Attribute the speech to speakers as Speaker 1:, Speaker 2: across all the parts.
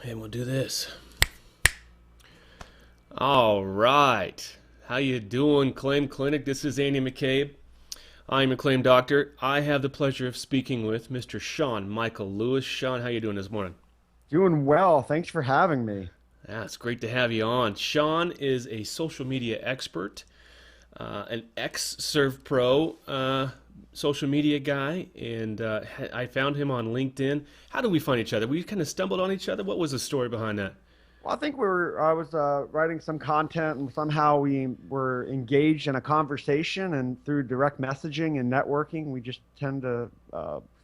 Speaker 1: And we'll do this. All right. How you doing, Claim Clinic? This is Andy McCabe. I'm a claim doctor. I have the pleasure of speaking with Mr. Sean Michael Lewis. Sean, how you doing this morning?
Speaker 2: Doing well. Thanks for having me.
Speaker 1: Yeah, it's great to have you on. Sean is a social media expert, an ex-Serve Pro social media guy, and I found him on LinkedIn. How did we find each other? We kind of stumbled on each other. What was the story behind that?
Speaker 2: Well, I was writing some content and somehow we were engaged in a conversation and through direct messaging and networking, we just tend to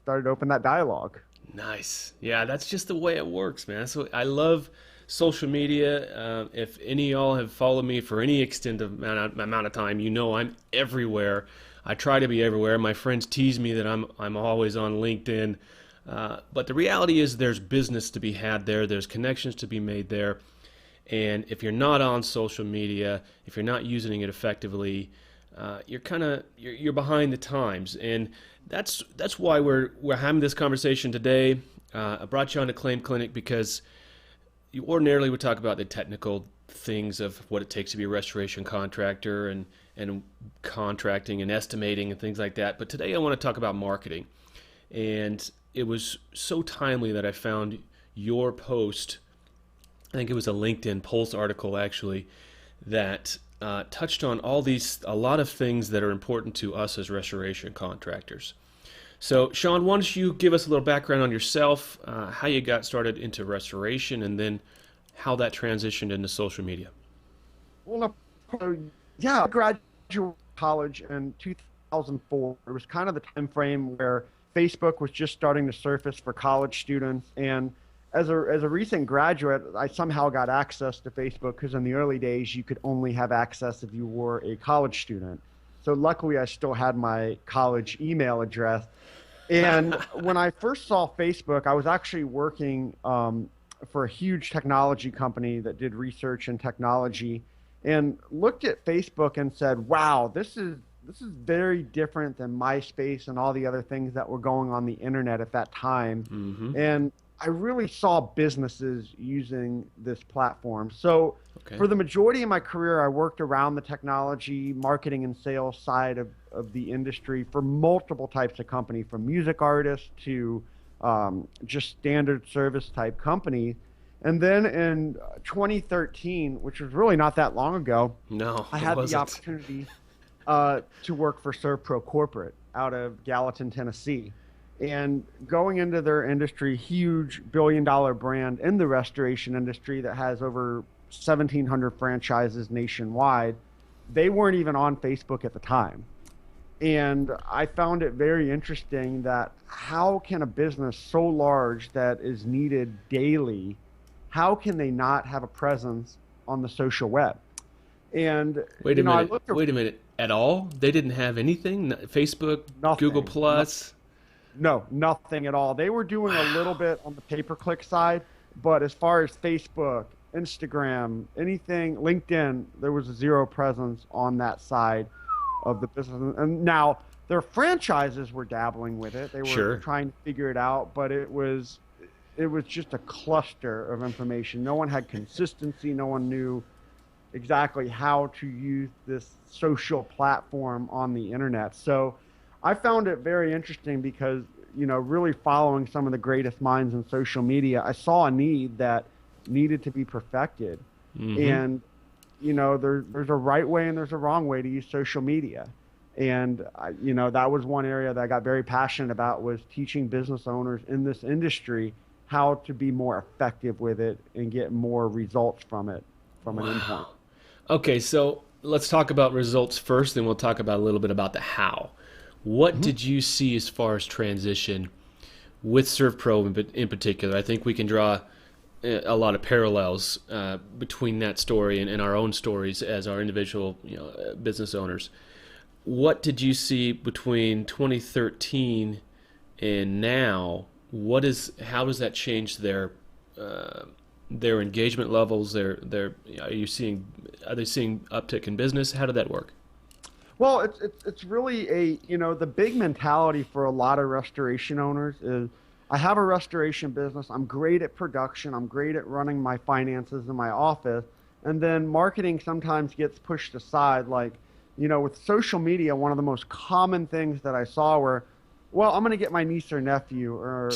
Speaker 2: started to open that dialogue.
Speaker 1: Nice. Yeah, that's just the way it works, man. So I love social media. If any of y'all have followed me for any extended amount of time, you know I'm everywhere. I try to be everywhere. My friends tease me that I'm always on LinkedIn. But the reality is there's business to be had there. There's connections to be made there. And if you're not on social media, if you're not using it effectively, you're behind the times, and that's why we're having this conversation today. I brought you on to Claim Clinic because you ordinarily would talk about the technical things of what it takes to be a restoration contractor and contracting and estimating and things like that. But today I want to talk about marketing, and it was so timely that I found your post. I think it was a LinkedIn Pulse article actually that touched on a lot of things that are important to us as restoration contractors. So, Sean, why don't you give us a little background on yourself, how you got started into restoration, and then how that transitioned into social media?
Speaker 2: Well, yeah, I graduated college in 2004. It was kind of the time frame where Facebook was just starting to surface for college students. And as a recent graduate, I somehow got access to Facebook because in the early days, you could only have access if you were a college student. So luckily, I still had my college email address. And when I first saw Facebook, I was actually working for a huge technology company that did research in technology and looked at Facebook and said, wow, this is very different than MySpace and all the other things that were going on the internet at that time.
Speaker 1: Mm-hmm.
Speaker 2: And I really saw businesses using this platform. So
Speaker 1: Okay.
Speaker 2: for the majority of my career, I worked around the technology, marketing, and sales side of the industry for multiple types of company, from music artists to just standard service type companies. And then in 2013, which was really not that long ago,
Speaker 1: No,
Speaker 2: I
Speaker 1: it
Speaker 2: had the
Speaker 1: wasn't.
Speaker 2: opportunity to work for ServPro Corporate out of Gallatin, Tennessee. And going into their industry, huge billion-dollar brand in the restoration industry that has over 1,700 franchises nationwide, they weren't even on Facebook at the time. And I found it very interesting that how can a business so large that is needed daily, how can they not have a presence on the social web? And,
Speaker 1: Wait a
Speaker 2: I
Speaker 1: minute.
Speaker 2: looked at
Speaker 1: Wait a minute. At all? They didn't have anything? Facebook, Google
Speaker 2: nothing.
Speaker 1: Plus?
Speaker 2: No, nothing at all. They were doing a little
Speaker 1: Wow.
Speaker 2: bit on the pay-per-click side, but as far as Facebook, Instagram, anything, LinkedIn, there was a zero presence on that side of the business. And now their franchises were dabbling with it. They were
Speaker 1: Sure.
Speaker 2: trying to figure it out, but it was just a cluster of information. No one had consistency. No one knew exactly how to use this social platform on the internet. So I found it very interesting because, really following some of the greatest minds in social media, I saw a need that needed to be perfected.
Speaker 1: Mm-hmm.
Speaker 2: And, there's a right way and there's a wrong way to use social media. And, that was one area that I got very passionate about was teaching business owners in this industry how to be more effective with it and get more results from it from an endpoint.
Speaker 1: Wow. Okay, so let's talk about results first, then we'll talk about a little bit about the how. What
Speaker 2: Mhm.
Speaker 1: did you see as far as transition with ServPro in particular? I think we can draw a lot of parallels between that story and our own stories as our individual, business owners. What did you see between 2013 and now? How does that change uh, their engagement levels? Are they seeing uptick in business? How did that work?
Speaker 2: Well, it's really the big mentality for a lot of restoration owners is I have a restoration business. I'm great at production. I'm great at running my finances in my office. And then marketing sometimes gets pushed aside. Like, with social media, one of the most common things that I saw were, well, I'm going to get my niece or nephew or,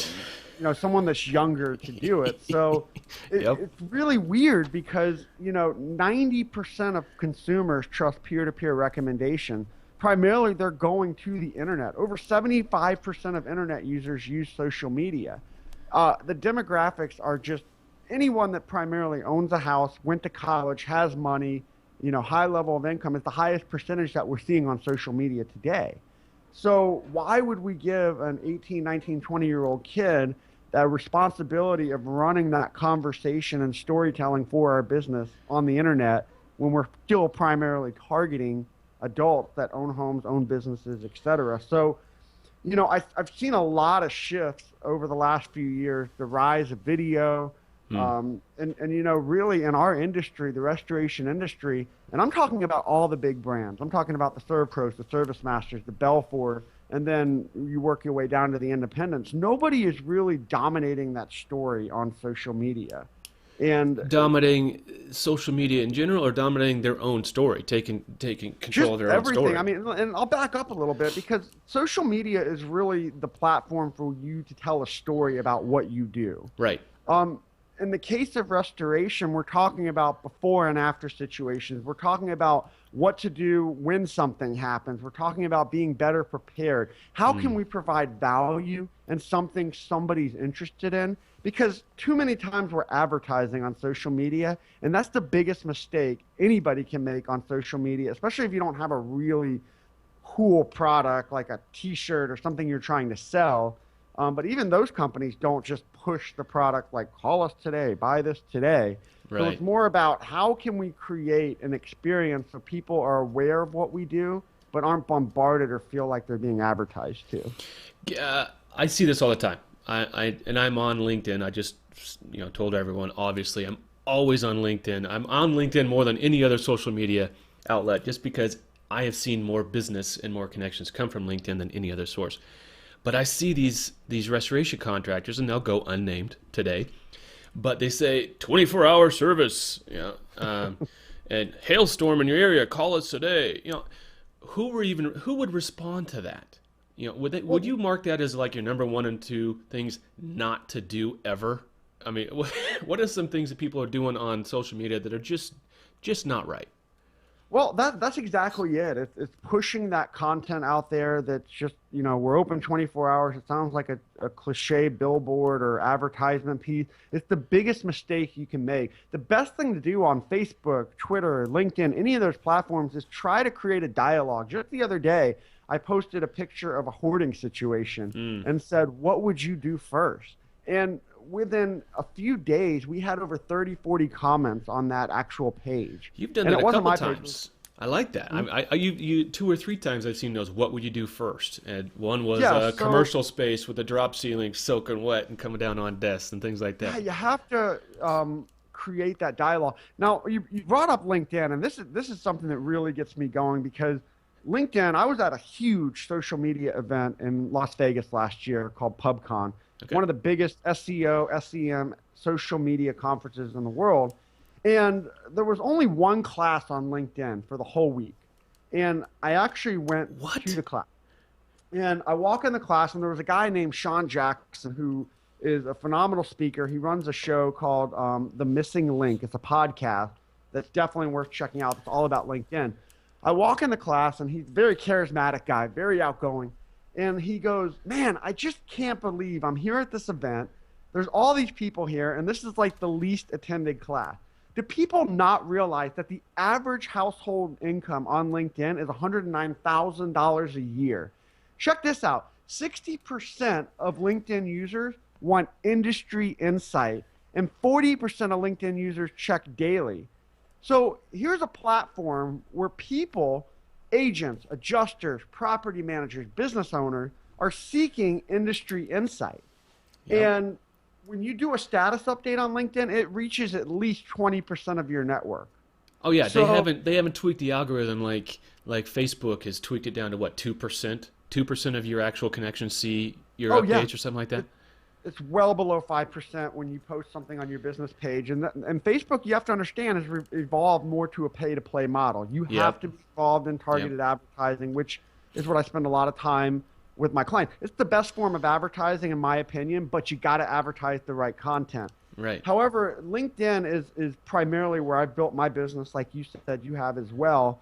Speaker 2: someone that's younger to do it. So
Speaker 1: Yep.
Speaker 2: it's really weird because, 90% of consumers trust peer-to-peer recommendation. Primarily, they're going to the internet. Over 75% of internet users use social media. The demographics are just anyone that primarily owns a house, went to college, has money, high level of income is the highest percentage that we're seeing on social media today. So why would we give an 18, 19, 20-year-old kid that responsibility of running that conversation and storytelling for our business on the internet when we're still primarily targeting adults that own homes, own businesses, et cetera? So, I've seen a lot of shifts over the last few years, the rise of video, really in our industry, the restoration industry, and I'm talking about all the big brands. I'm talking about the ServPros, the Service Masters, the Belfor, and then you work your way down to the independents. Nobody is really dominating that story on social media. And
Speaker 1: Dominating social media in general, or dominating their own story, taking control
Speaker 2: just
Speaker 1: of their own
Speaker 2: everything. I
Speaker 1: story.
Speaker 2: mean, and I'll back up a little bit because social media is really the platform for you to tell a story about what you do.
Speaker 1: Right.
Speaker 2: Um, in the case of restoration, we're talking about before and after situations. We're talking about what to do when something happens. We're talking about being better prepared. How can we provide value and something somebody's interested in? Because too many times we're advertising on social media, and that's the biggest mistake anybody can make on social media, especially if you don't have a really cool product like a t-shirt or something you're trying to sell. But even those companies don't just push the product like call us today, buy this today. So
Speaker 1: Right.
Speaker 2: it's more about how can we create an experience so people are aware of what we do, but aren't bombarded or feel like they're being advertised to.
Speaker 1: I see this all the time. And I'm on LinkedIn. I just told everyone. Obviously, I'm always on LinkedIn. I'm on LinkedIn more than any other social media outlet, just because I have seen more business and more connections come from LinkedIn than any other source. But I see these restoration contractors, and they'll go unnamed today, but they say 24-hour service, and hailstorm in your area, call us today. Who would respond to that? Would you mark that as like your number one and two things not to do ever? I mean, what are some things that people are doing on social media that are just not right?
Speaker 2: Well, that's exactly it. It's pushing that content out there that's just, we're open 24 hours. It sounds like a cliche billboard or advertisement piece. It's the biggest mistake you can make. The best thing to do on Facebook, Twitter, LinkedIn, any of those platforms is try to create a dialogue. Just the other day, I posted a picture of a hoarding situation and said, what would you do first? And within a few days, we had over 30, 40 comments on that actual page.
Speaker 1: You've done
Speaker 2: And
Speaker 1: that
Speaker 2: it
Speaker 1: a
Speaker 2: wasn't
Speaker 1: couple
Speaker 2: my page.
Speaker 1: times. I like that. You two or three times I've seen those. What would you do first? And one was
Speaker 2: Yeah,
Speaker 1: a
Speaker 2: so
Speaker 1: commercial space with a drop ceiling, soaking wet, and coming down on desks and things like
Speaker 2: yeah,
Speaker 1: that.
Speaker 2: you have to create that dialogue. Now, you brought up LinkedIn, and this is something that really gets me going because LinkedIn, I was at a huge social media event in Las Vegas last year called PubCon,
Speaker 1: Okay.
Speaker 2: one of the biggest SEO, SEM social media conferences in the world. And there was only one class on LinkedIn for the whole week. And I actually went to
Speaker 1: What?
Speaker 2: the class. And I walk in the class, and there was a guy named Sean Jackson who is a phenomenal speaker. He runs a show called The Missing Link. It's a podcast that's definitely worth checking out. It's all about LinkedIn. I walk in the class, and he's a very charismatic guy, very outgoing. And he goes, man, I just can't believe I'm here at this event. There's all these people here, and this is like the least attended class. Do people not realize that the average household income on LinkedIn is $109,000 a year? Check this out. 60% of LinkedIn users want industry insight, and 40% of LinkedIn users check daily. So here's a platform where people, agents, adjusters, property managers, business owners are seeking industry insight.
Speaker 1: Yep.
Speaker 2: And when you do a status update on LinkedIn, it reaches at least 20% of your network.
Speaker 1: Oh yeah, they
Speaker 2: So
Speaker 1: haven't tweaked the algorithm like Facebook has tweaked it down to what, 2%? 2% of your actual connections see your
Speaker 2: oh yeah,
Speaker 1: updates or something like that?
Speaker 2: it's well below 5% when you post something on your business page. And Facebook, you have to understand, has evolved more to a pay to play model. You have
Speaker 1: Yep.
Speaker 2: to be involved in
Speaker 1: Yep.
Speaker 2: targeted advertising, which is what I spend a lot of time with my clients. It's the best form of advertising, in my opinion, but you got to advertise the right content.
Speaker 1: Right.
Speaker 2: However, LinkedIn is primarily where I've built my business, like you said you have as well.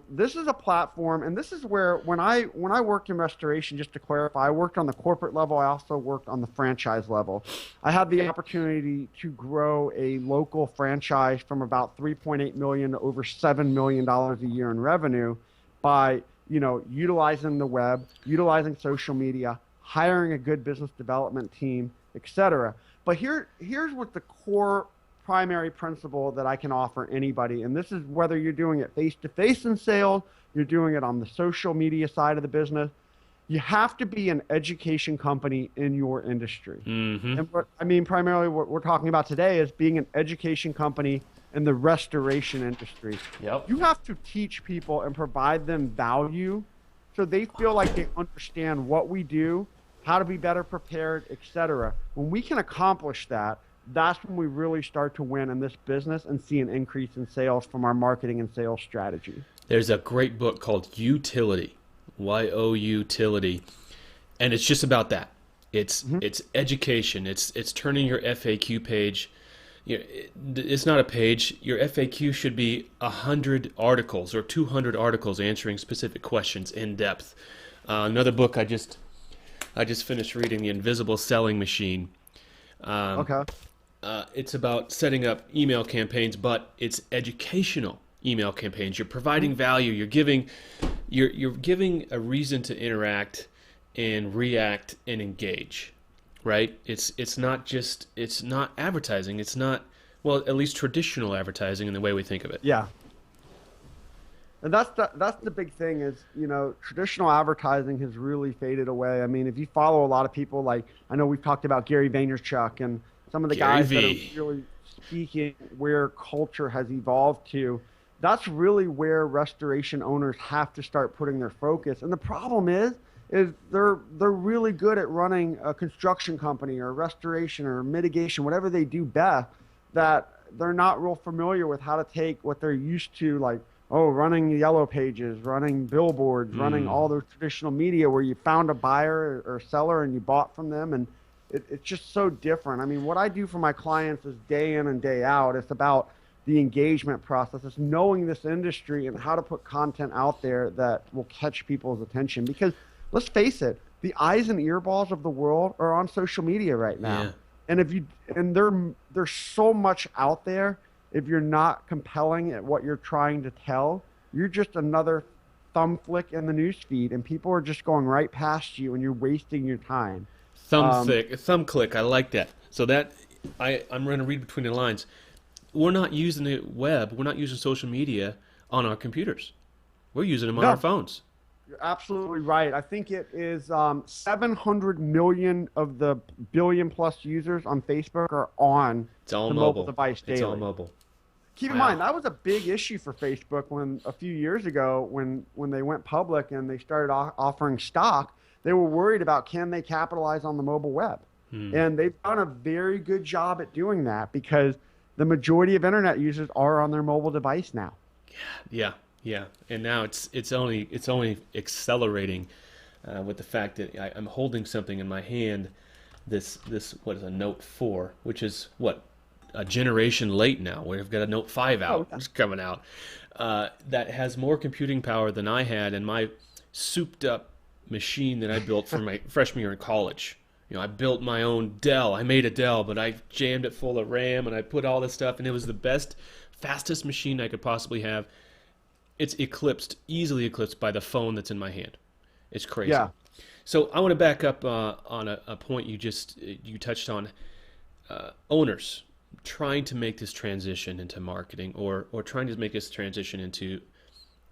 Speaker 2: This is a platform, and this is where when I worked in restoration, just to clarify, I worked on the corporate level. I also worked on the franchise level. I had the opportunity to grow a local franchise from about 3.8 million to over $7 million a year in revenue by utilizing the web, utilizing social media, hiring a good business development team, etc. But here's what the core primary principle that I can offer anybody, and this is whether you're doing it face to face in sales, you're doing it on the social media side of the business. You have to be an education company in your industry.
Speaker 1: Mm-hmm.
Speaker 2: And primarily what we're talking about today is being an education company in the restoration industry.
Speaker 1: Yep.
Speaker 2: You have to teach people and provide them value so they feel like they understand what we do, how to be better prepared, etc. When we can accomplish that, that's when we really start to win in this business and see an increase in sales from our marketing and sales strategy.
Speaker 1: There's a great book called Utility, Youtility, and it's just about that. It's education. It's turning your FAQ page. It's not a page. Your FAQ should be 100 articles or 200 articles answering specific questions in depth. Another book I just finished reading, The Invisible Selling Machine.
Speaker 2: Okay.
Speaker 1: It's about setting up email campaigns, but it's educational email campaigns. You're providing value. You're giving a reason to interact and react and engage, right? It's not advertising. It's not, well, at least traditional advertising in the way we think of it.
Speaker 2: Yeah. And that's the big thing is, traditional advertising has really faded away. I mean, if you follow a lot of people, like I know we've talked about Gary Vaynerchuk and some of the
Speaker 1: Gary
Speaker 2: guys that
Speaker 1: V.
Speaker 2: are really speaking where culture has evolved to, that's really where restoration owners have to start putting their focus. And the problem is they're really good at running a construction company or restoration or mitigation, whatever they do best, that they're not real familiar with how to take what they're used to, like, running yellow pages, running billboards, running all those traditional media where you found a buyer or seller and you bought from them. And it's just so different. I mean, what I do for my clients is day in and day out. It's about the engagement process. It's knowing this industry and how to put content out there that will catch people's attention. Because let's face it, the eyes and earballs of the world are on social media right now.
Speaker 1: Yeah.
Speaker 2: And there's so much out there. If you're not compelling at what you're trying to tell, you're just another thumb flick in the news feed, and people are just going right past you, and you're wasting your time.
Speaker 1: Thumb click. I like that. So I'm going to read between the lines. We're not using the web. We're not using social media on our computers. We're using them on
Speaker 2: No.
Speaker 1: our phones.
Speaker 2: You're absolutely right. I think it is 700 million of the billion plus users on Facebook are on
Speaker 1: It's all
Speaker 2: the
Speaker 1: mobile.
Speaker 2: mobile device daily.
Speaker 1: It's all mobile.
Speaker 2: Keep in
Speaker 1: Wow.
Speaker 2: mind, that was a big issue for Facebook when a few years ago when they went public and they started offering stock, they were worried about can they capitalize on the mobile web. And they've done a very good job at doing that because the majority of internet users are on their mobile device now.
Speaker 1: Yeah, yeah. And now it's only accelerating with the fact that I'm holding something in my hand. This what is a Note 4, which is what a generation late now. We've got a Note 5 out.
Speaker 2: yeah.
Speaker 1: It's coming out. That has more computing power than I had in my souped up machine that I built for my freshman year in college. I built my own Dell. I made a Dell, but I jammed it full of RAM and I put all this stuff, and it was the best, fastest machine I could possibly have. It's easily eclipsed by the phone that's in my hand. It's crazy.
Speaker 2: Yeah.
Speaker 1: So I want to back up on a point you touched on. Owners trying to make this transition into marketing or trying to make this transition into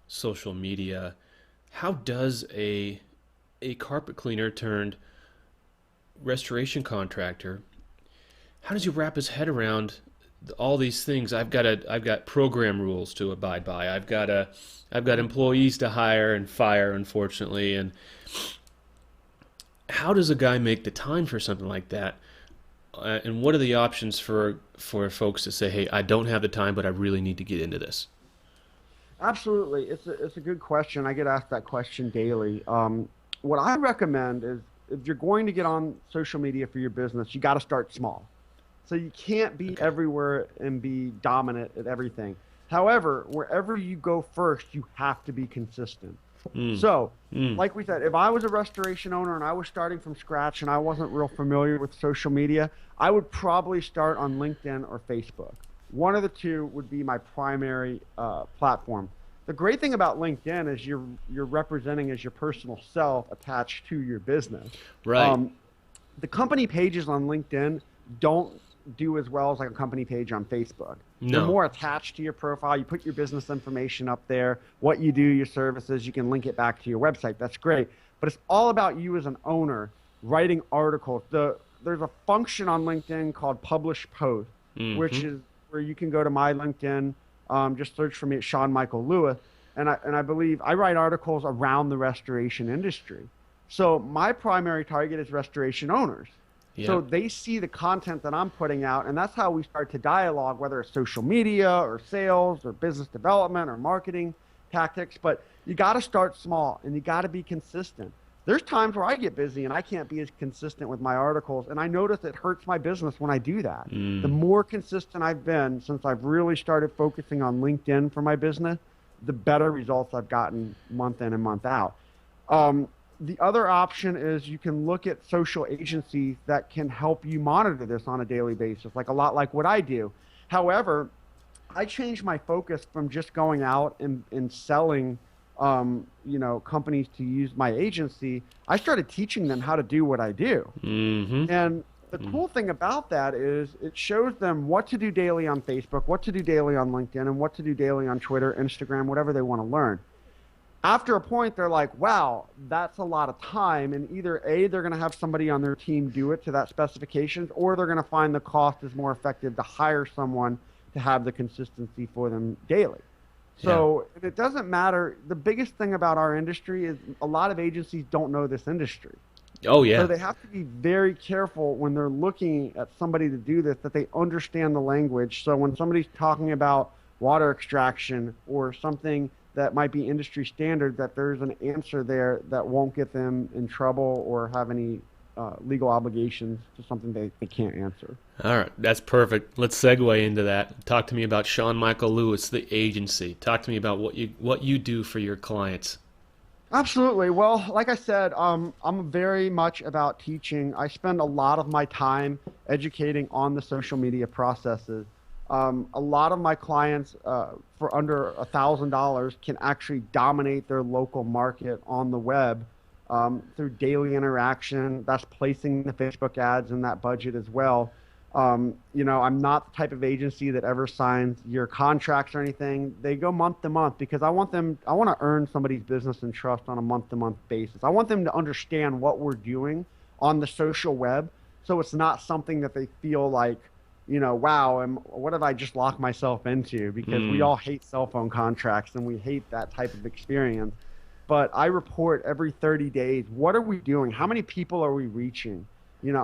Speaker 1: social media. How does a carpet cleaner turned restoration contractor, how does he wrap his head around all these things? I've got program rules to abide by. I've got employees to hire and fire, unfortunately. And how does a guy make the time for something like that? And what are the options for folks to say, hey, I don't have the time, but I really need to get into this?
Speaker 2: Absolutely. It's a good question. I get asked that question daily. What I recommend is if you're going to get on social media for your business, you got to start small. So you can't be
Speaker 1: Okay.
Speaker 2: everywhere and be dominant at everything. However, wherever you go first, you have to be consistent.
Speaker 1: Mm,
Speaker 2: So,
Speaker 1: mm,
Speaker 2: like we said, if I was a restoration owner and I was starting from scratch and I wasn't real familiar with social media, I would probably start on LinkedIn or Facebook. One of the two would be my primary platform. The great thing about LinkedIn is you're representing as your personal self attached to your business.
Speaker 1: right.
Speaker 2: Um, the company pages on LinkedIn don't do as well as like a company page on Facebook. They're
Speaker 1: No.
Speaker 2: more attached to your profile. You put your business information up there, what you do, your services, you can link it back to your website. That's great. But it's all about you as an owner writing articles. There's a function on LinkedIn called publish post, which
Speaker 1: Hmm.
Speaker 2: is where you can go to my LinkedIn, just search for me at Sean Michael Lewis. And I believe I write articles around the restoration industry. So my primary target is restoration owners. So
Speaker 1: Yep.
Speaker 2: they see the content that I'm putting out, and that's how we start to dialogue, whether it's social media or sales or business development or marketing tactics. But you got to start small and you got to be consistent. There's times where I get busy and I can't be as consistent with my articles, and I notice it hurts my business when I do that. The
Speaker 1: Mm.
Speaker 2: more consistent I've been since I've really started focusing on LinkedIn for my business, the better results I've gotten month in and month out. Um, the other option is you can look at social agencies that can help you monitor this on a daily basis, like a lot like what I do. However, I changed my focus from just going out and selling, companies to use my agency. I started teaching them how to do what I do.
Speaker 1: Hmm.
Speaker 2: And the cool thing about that is it shows them what to do daily on Facebook, what to do daily on LinkedIn, and what to do daily on Twitter, Instagram, whatever they want to learn. After a point, they're like, wow, that's a lot of time. And either A, they're going to have somebody on their team do it to that specifications, or they're going to find the cost is more effective to hire someone to have the consistency for them daily.
Speaker 1: Yeah.
Speaker 2: So it doesn't matter. The biggest thing about our industry is a lot of agencies don't know this industry.
Speaker 1: Oh
Speaker 2: So
Speaker 1: yeah.
Speaker 2: they have to be very careful when they're looking at somebody to do this, that they understand the language. So when somebody's talking about water extraction or something that might be industry standard, that there's an answer there that won't get them in trouble or have any legal obligations to something they can't answer.
Speaker 1: All right, that's perfect. Let's segue into that. Talk to me about Sean Michael Lewis, the agency. Talk to me about what you do for your clients.
Speaker 2: Absolutely. Well, like I said, I'm very much about teaching. I spend a lot of my time educating on the social media processes. A lot of my clients, for under $1,000, can actually dominate their local market on the web through daily interaction. That's placing the Facebook ads in that budget as well. I'm not the type of agency that ever signs your contracts or anything. They go month to month because I want to earn somebody's business and trust on a month to month basis. I want them to understand what we're doing on the social web. So it's not something that they feel like, wow, what have I just locked myself into? Because we
Speaker 1: Mm.
Speaker 2: all hate cell phone contracts and we hate that type of experience. But I report every 30 days. What are we doing? How many people are we reaching?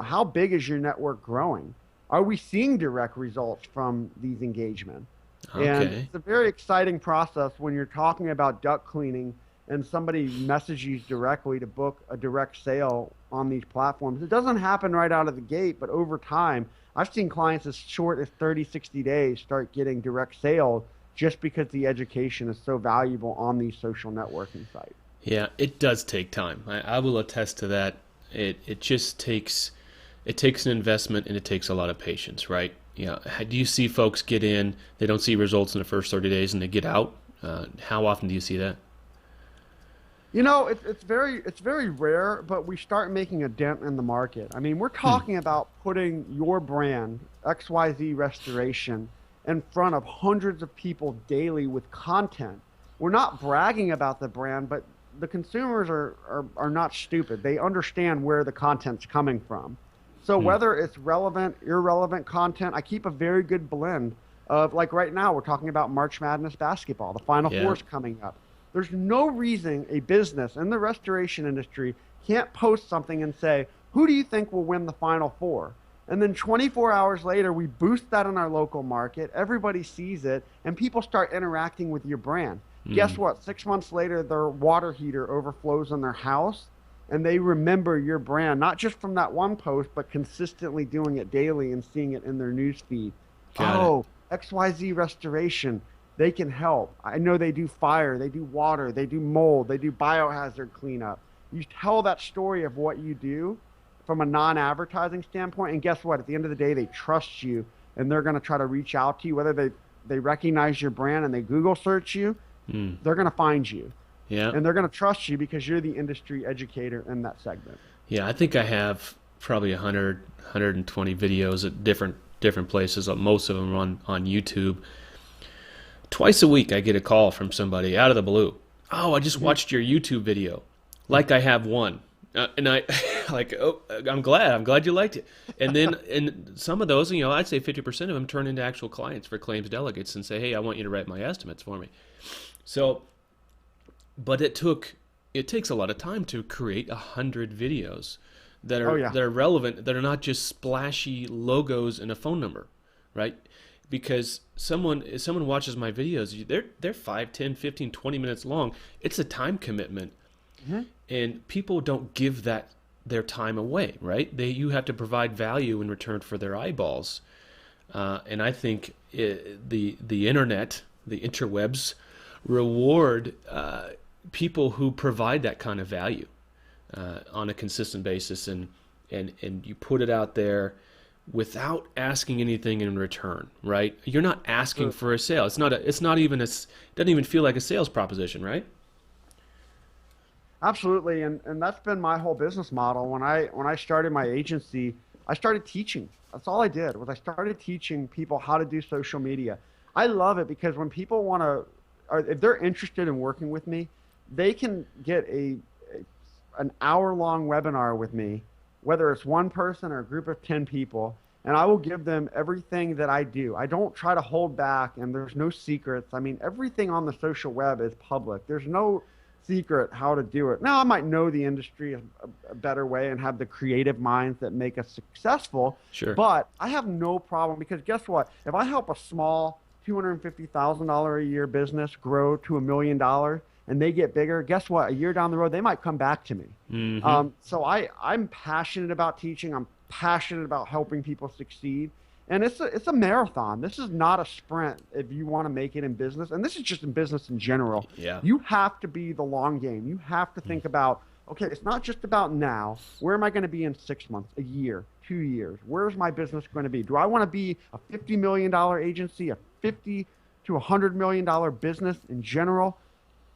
Speaker 2: How big is your network growing? Are we seeing direct results from these engagements? And
Speaker 1: Okay.
Speaker 2: it's a very exciting process when you're talking about duct cleaning and somebody messages you directly to book a direct sale on these platforms. It doesn't happen right out of the gate, but over time, I've seen clients as short as 30, 60 days start getting direct sales just because the education is so valuable on these social networking sites.
Speaker 1: Yeah, it does take time. I will attest to that. It just takes an investment and it takes a lot of patience, right? Yeah. Do you see folks get in, they don't see results in the first 30 days and they get out? How often do you see that?
Speaker 2: It's very rare, but we start making a dent in the market. I mean, we're talking about putting your brand, XYZ Restoration, in front of hundreds of people daily with content. We're not bragging about the brand, but the consumers are not stupid. They understand where the content's coming from. So
Speaker 1: Hmm.
Speaker 2: whether it's relevant, irrelevant content, I keep a very good blend of, like right now, we're talking about March Madness basketball. The Final
Speaker 1: Yeah.
Speaker 2: Four's coming up. There's no reason a business in the restoration industry can't post something and say, who do you think will win the Final Four? And then 24 hours later, we boost that in our local market. Everybody sees it, and people start interacting with your brand. Guess
Speaker 1: Mm,
Speaker 2: what? 6 months later, their water heater overflows in their house, and they remember your brand, not just from that one post, but consistently doing it daily and seeing it in their news feed.
Speaker 1: got it.
Speaker 2: Oh, XYZ Restoration, they can help. I know they do fire, they do water, they do mold, they do biohazard cleanup. You tell that story of what you do from a non-advertising standpoint, and guess what? At the end of the day, they trust you, and they're going to try to reach out to you, whether they recognize your brand and they Google search you,
Speaker 1: Mm,
Speaker 2: they're going to find you,
Speaker 1: yeah.
Speaker 2: and they're going to trust you because you're the industry educator in that segment.
Speaker 1: Yeah, I think I have probably 100, 120 videos at different places. Most of them on YouTube. Twice a week, I get a call from somebody out of the blue. Oh, I just
Speaker 2: Mhm.
Speaker 1: watched your YouTube video. Like I have one, and I like. Oh, I'm glad. I'm glad you liked it. And some of those, I'd say 50% of them turn into actual clients for claims delegates and say, hey, I want you to write my estimates for me. So, but it takes a lot of time to create 100 videos
Speaker 2: Oh yeah.
Speaker 1: that are relevant, that are not just splashy logos and a phone number, right? Because if someone watches my videos, they're 5, 10, 15, 20 minutes long. It's a time commitment,
Speaker 2: Mhm.
Speaker 1: and people don't give their time away, right? You have to provide value in return for their eyeballs. And I think the internet, the interwebs, reward people who provide that kind of value on a consistent basis, and you put it out there without asking anything in return, right? You're not asking
Speaker 2: Absolutely.
Speaker 1: for a sale. It's not even it doesn't even feel like a sales proposition, right?
Speaker 2: Absolutely, and that's been my whole business model. When I started my agency, I started teaching. That's all I did was I started teaching people how to do social media. I love it because when people want to, or if they're interested in working with me, they can get an hour-long webinar with me, whether it's one person or a group of 10 people, and I will give them everything that I do. I don't try to hold back, and there's no secrets. I mean, everything on the social web is public. There's no secret how to do it. Now, I might know the industry a better way and have the creative minds that make us successful,
Speaker 1: Sure.
Speaker 2: but I have no problem because guess what? If I help a small $250,000 a year business grow to $1 million and they get bigger, guess what? A year down the road, they might come back to me.
Speaker 1: Mm-hmm.
Speaker 2: I'm passionate about teaching. I'm passionate about helping people succeed. And it's a marathon. This is not a sprint if you want to make it in business. And this is just in business in general.
Speaker 1: Yeah.
Speaker 2: You have to be the long game. You have to think about, okay, it's not just about now. Where am I going to be in 6 months, a year, 2 years? Where's my business going to be? Do I want to be a $50 million agency, a 50 to $100 million business in general?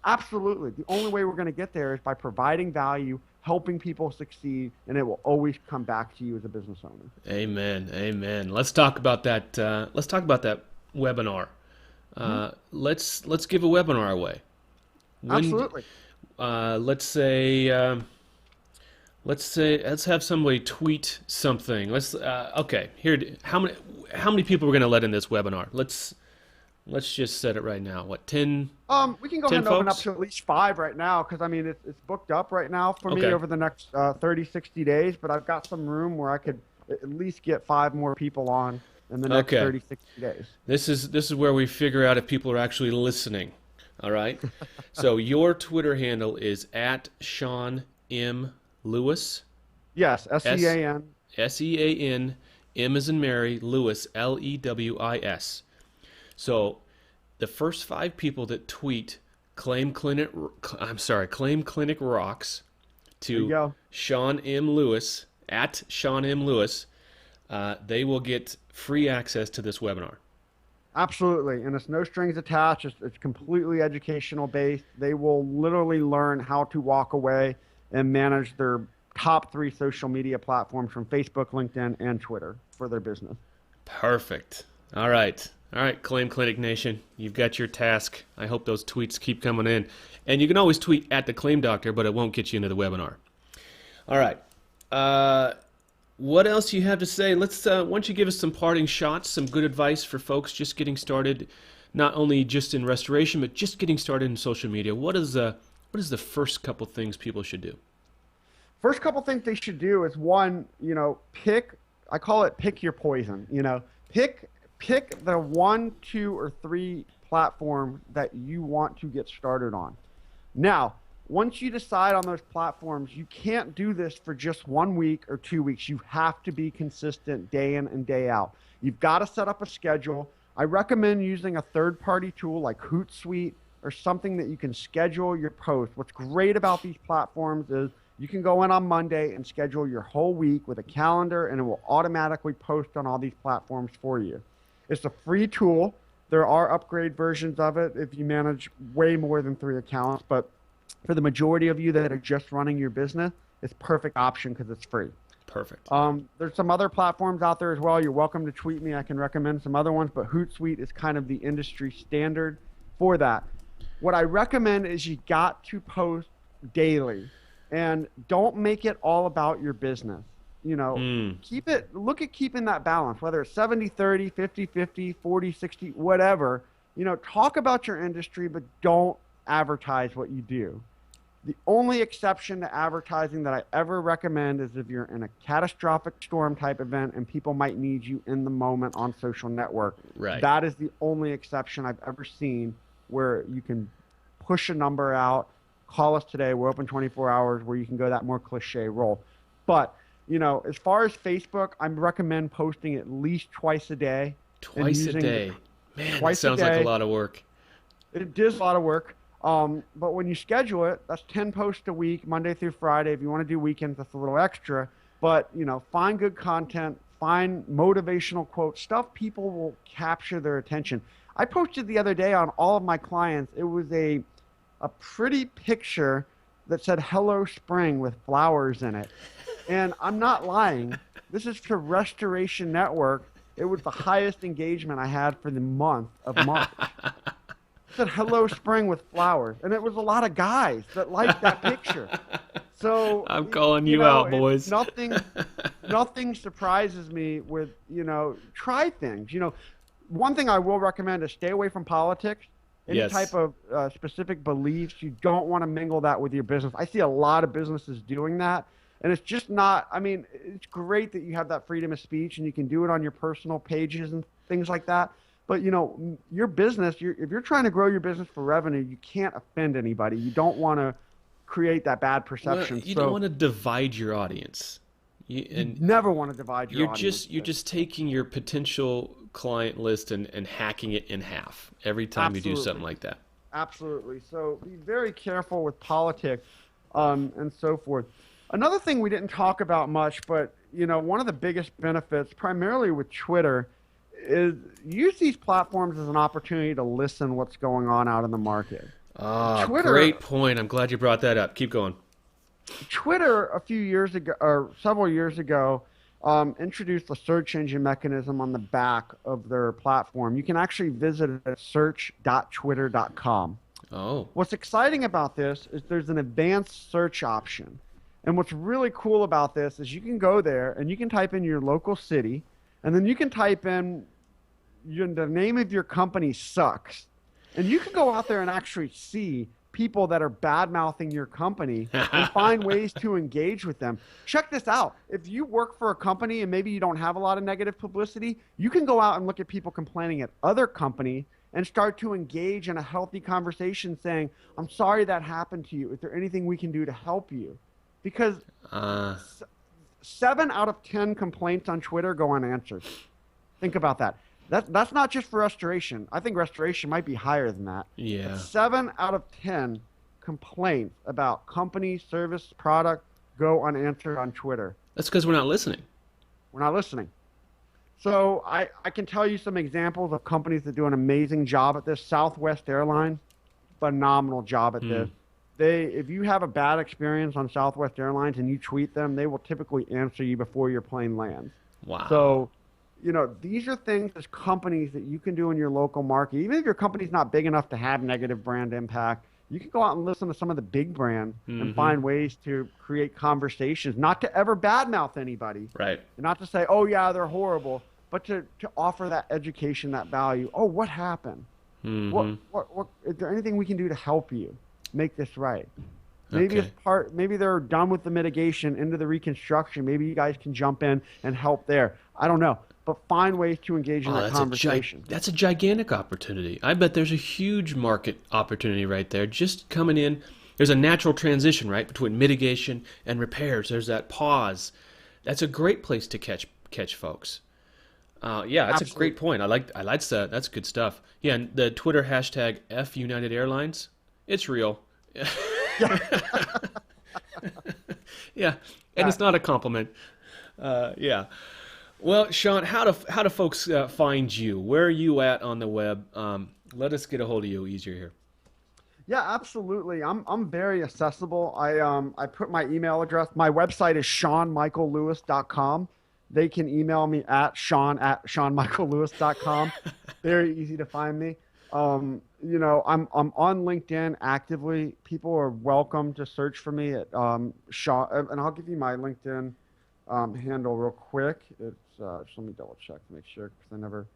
Speaker 2: Absolutely. The only way we're going to get there is by providing value, helping people succeed, and it will always come back to you as a business owner.
Speaker 1: Amen. Amen. Let's talk about that. Let's talk about that webinar.
Speaker 2: Mhm.
Speaker 1: Let's give a webinar away. When
Speaker 2: Absolutely.
Speaker 1: let's say let's have somebody tweet something. Okay, here, how many people we're going to let in this webinar? Let's just set it right now. What, 10
Speaker 2: We can go ahead
Speaker 1: 10
Speaker 2: and open up
Speaker 1: folks?
Speaker 2: to at least five right now because I mean it's booked up right now for me
Speaker 1: Okay.
Speaker 2: over the next 30, 60 days, but I've got some room where I could at least get five more people on in the next
Speaker 1: Okay.
Speaker 2: 30, 60 days.
Speaker 1: This is where we figure out if people are actually listening. All right. So your Twitter handle is at Sean M. Lewis.
Speaker 2: Yes,
Speaker 1: S
Speaker 2: SEAN.
Speaker 1: SEAN M as in Mary Lewis LEWIS. So the first 5 people that tweet Claim Clinic Rocks
Speaker 2: There you
Speaker 1: to
Speaker 2: go.
Speaker 1: Sean M. Lewis at Sean M. Lewis, they will get free access to this webinar.
Speaker 2: Absolutely. And it's no strings attached. It's completely educational based. They will literally learn how to walk away and manage their top three social media platforms from Facebook, LinkedIn, and Twitter for their business.
Speaker 1: Perfect. All right. All right, Claim Clinic Nation, you've got your task. I hope those tweets keep coming in. And you can always tweet at the Claim Doctor, but it won't get you into the webinar. All right. What else do you have to say? Why don't you give us some parting shots, some good advice for folks just getting started, not only just in restoration, but just getting started in social media. What is the first couple things people should do?
Speaker 2: First couple things they should do is one, I call it pick your poison, pick the one, two, or three platform that you want to get started on. Now, once you decide on those platforms, you can't do this for just 1 week or 2 weeks. You have to be consistent day in and day out. You've got to set up a schedule. I recommend using a third-party tool like Hootsuite or something that you can schedule your posts. What's great about these platforms is you can go in on Monday and schedule your whole week with a calendar, and it will automatically post on all these platforms for you. It's a free tool. There are upgrade versions of it if you manage way more than 3 accounts, but for the majority of you that are just running your business, it's a perfect option because it's free.
Speaker 1: Perfect.
Speaker 2: There's some other platforms out there as well. You're welcome to tweet me. I can recommend some other ones, but Hootsuite is kind of the industry standard for that. What I recommend is you got to post daily, and don't make it all about your business. Look at keeping that balance, whether it's 70-30, 50-50, 40-60, whatever. Talk about your industry, but don't advertise what you do. The only exception to advertising that I ever recommend is if you're in a catastrophic storm type event and people might need you in the moment on social network.
Speaker 1: Right.
Speaker 2: That is the only exception I've ever seen where you can push a number out, call us today, we're open 24 hours, where you can go that more cliche role. But, as far as Facebook, I recommend posting at least twice a day.
Speaker 1: Twice a day. Man, that sounds like a lot of work.
Speaker 2: It is a lot of work. But when you schedule it, that's 10 posts a week, Monday through Friday. If you want to do weekends, that's a little extra. But, find good content, find motivational quotes, stuff people will capture their attention. I posted the other day on all of my clients. It was a pretty picture that said "Hello Spring" with flowers in it. And I'm not lying. This is for Restoration Network. It was the highest engagement I had for the month of March. It said "Hello Spring" with flowers. And it was a lot of guys that liked that picture. So
Speaker 1: I'm calling you out, boys.
Speaker 2: Nothing surprises me with, try things. One thing I will recommend is stay away from politics. Any type of specific beliefs, you don't want to mingle that with your business. I see a lot of businesses doing that, and it's just not, it's great that you have that freedom of speech and you can do it on your personal pages and things like that. But, your business, if you're trying to grow your business for revenue, you can't offend anybody. You don't want to create that bad perception.
Speaker 1: Well, you don't want to divide your audience.
Speaker 2: You never want to divide your audience.
Speaker 1: You're just taking your potential client list and hacking it in half every time you do something like that.
Speaker 2: Absolutely. So be very careful with politics and so forth. Another thing we didn't talk about much, but one of the biggest benefits, primarily with Twitter, is use these platforms as an opportunity to listen what's going on out in the market.
Speaker 1: Twitter, great point. I'm glad you brought that up. Keep going.
Speaker 2: Twitter a few years ago, or several years ago, introduced a search engine mechanism on the back of their platform. You can actually visit it at search.twitter.com.
Speaker 1: Oh.
Speaker 2: What's exciting about this is there's an advanced search option. And what's really cool about this is you can go there and you can type in your local city, and then you can type in the name of your company sucks. And you can go out there and actually see people that are bad-mouthing your company and find ways to engage with them. Check this out. If you work for a company and maybe you don't have a lot of negative publicity, you can go out and look at people complaining at other companies and start to engage in a healthy conversation saying, I'm sorry that happened to you. Is there anything we can do to help you? Because 7 out of 10 complaints on Twitter go unanswered. Think about that. That's not just for restoration. I think restoration might be higher than that.
Speaker 1: Yeah.
Speaker 2: But 7 out of 10 complaints about company, service, product go unanswered on Twitter.
Speaker 1: That's because we're not listening.
Speaker 2: We're not listening. So I can tell you some examples of companies that do an amazing job at this. Southwest Airlines, phenomenal job at this. If you have a bad experience on Southwest Airlines and you tweet them, they will typically answer you before your plane lands.
Speaker 1: Wow.
Speaker 2: So, these are things as companies that you can do in your local market. Even if your company's not big enough to have negative brand impact, you can go out and listen to some of the big brands and find ways to create conversations, not to ever badmouth anybody.
Speaker 1: Right.
Speaker 2: And not to say, oh, yeah, they're horrible, but to offer that education, that value. Oh, what happened? What is there anything we can do to help you make this right? Maybe
Speaker 1: Okay.
Speaker 2: maybe they're done with the mitigation into the reconstruction. Maybe you guys can jump in and help there. I don't know, but find ways to engage in
Speaker 1: Oh,
Speaker 2: that conversation.
Speaker 1: that's a gigantic opportunity. I bet there's a huge market opportunity right there just coming in. There's a natural transition, right, between mitigation and repairs. There's that pause. That's a great place to catch folks. Yeah, that's a great
Speaker 2: Absolutely.
Speaker 1: point. I like that. That's good stuff. Yeah, and the Twitter hashtag F United Airlines, it's real.
Speaker 2: Yeah.
Speaker 1: Yeah, and it's not a compliment. Yeah. Well, Sean, how do folks find you? Where are you at on the web? Let us get a hold of you easier here.
Speaker 2: Yeah, absolutely. I'm very accessible. I put my email address. My website is seanmichaellewis.com. They can email me at sean@seanmichaellewis.com. Very easy to find me. I'm on LinkedIn actively. People are welcome to search for me at Sean, and I'll give you my LinkedIn handle real quick. It's just let me double check to make sure because I never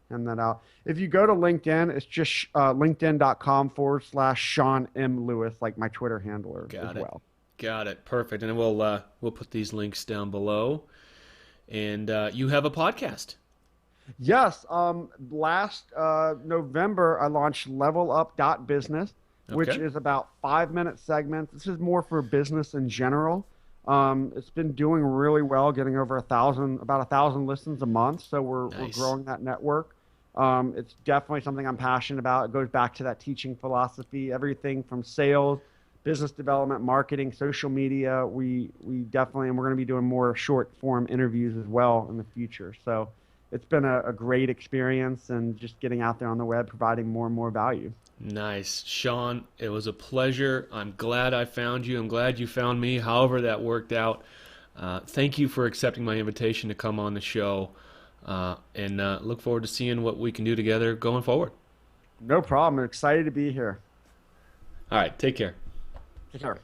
Speaker 2: hand that out. If you go to LinkedIn, it's just linkedin.com/. Sean M. Lewis, like my Twitter handler as
Speaker 1: Got it.
Speaker 2: well.
Speaker 1: Got it. Perfect. And we'll put these links down below. And you have a podcast.
Speaker 2: Yes. Last November, I launched Level Up Business, which
Speaker 1: Okay.
Speaker 2: is about 5-minute segments. This is more for business in general. It's been doing really well, getting over about 1,000 listens a month. So we're
Speaker 1: Nice.
Speaker 2: growing that network. It's definitely something I'm passionate about. It goes back to that teaching philosophy, everything from sales, business development, marketing, social media. We definitely, and we're going to be doing more short form interviews as well in the future. So it's been a great experience and just getting out there on the web, providing more and more value.
Speaker 1: Nice. Sean, it was a pleasure. I'm glad I found you. I'm glad you found me, however that worked out. Thank you for accepting my invitation to come on the show. And look forward to seeing what we can do together going forward.
Speaker 2: No problem. I'm excited to be here.
Speaker 1: All right. Take care.
Speaker 2: Take care.